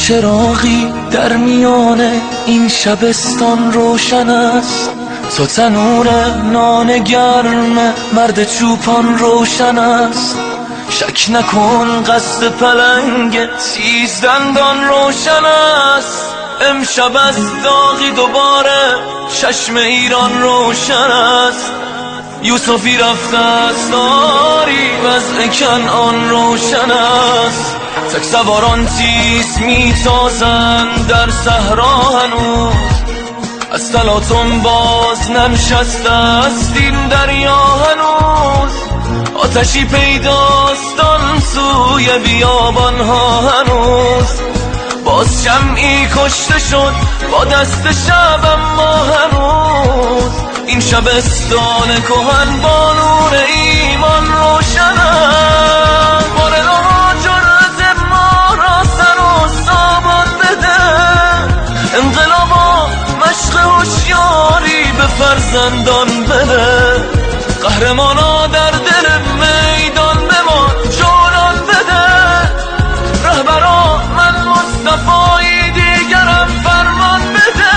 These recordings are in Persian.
چراغی در میان این شبستان روشن است، تو تنور نان گرم مرد چوپان روشن است. شک نکن قصد پلنگ تیز دندان روشن است. امشب از داغی دوباره چشم ایران روشن است. یوسفی رفته است داری وضع کنعان روشن است. تک سواران تیز میتازند در صحرا هنوز، از تلاطم باز ننشسته است این دریا هنوز. آتشی پیداست آن سوی بیابانها هنوز، باز جمعی کشته شد با دست شب اما هنوز. این شبستان کهن با نور ایمان روشن است. بارها جرأت ما را سر و سامان بده، انقلابا مشق هوشیاری به فرزندان بده. قهرمانا در دل میدان بمان جولان بده. رهبرا من مصطفی دیگرم فرمان بده.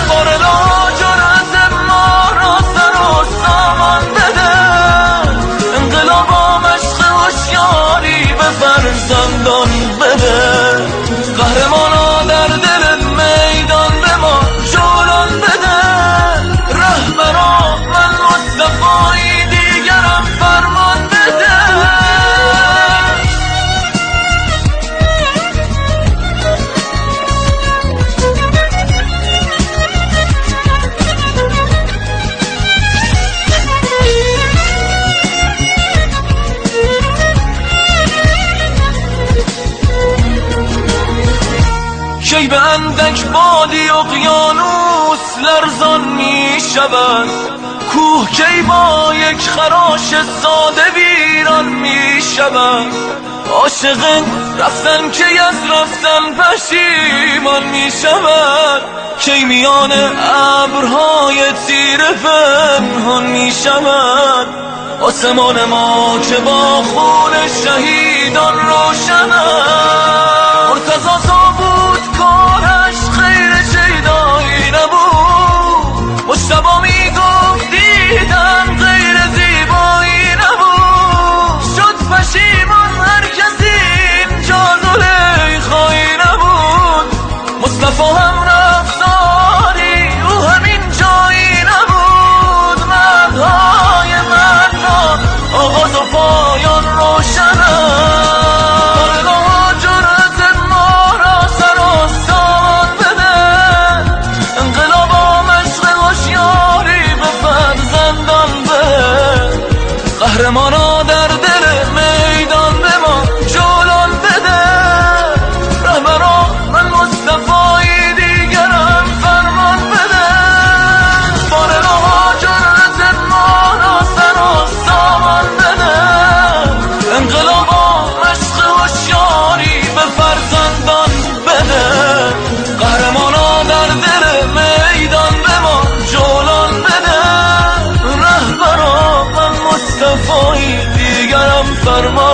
بارها جرأت ما را سر و سامان بده، انقلابا مشق هوشیاری به فرزندان بده. قهرمانا در دل میدان بمان جولان بده. رهبرا من مصطفی دیگرم فرمان بده. کی به اندک بادی اقیانوس لرزان می شود، کوه کی با یک خراش ساده ویران می شود. عاشق رفتن کی از رفتن پشیمان می شود، کی میان ابرهای تیره پنهان می شود. آسمان ما که با خون شهیدان روشن است. مرتضی بود کارش خیر شیدایی نبود، مجتبی میگفت دیدن غیر زیبایی نبود. شد پشیمان هر کسی اینجا زلیخایی نبود. مصطفی هم رفتاری او همین جایی نبود. مردهای مردا آغاز و پایان روشن است. قهرمانا در دل میدان بمان جولان بده. رهبرا من مصطفی دیگرم فرمان بده. بارها جرأت ما را سر و سامان بده. انقلابا مشق هوشیاری به فرزندان بده. قهرمانا در دل میدان بمان جولان بده. رهبرا من مصطفی دیگرم فرمان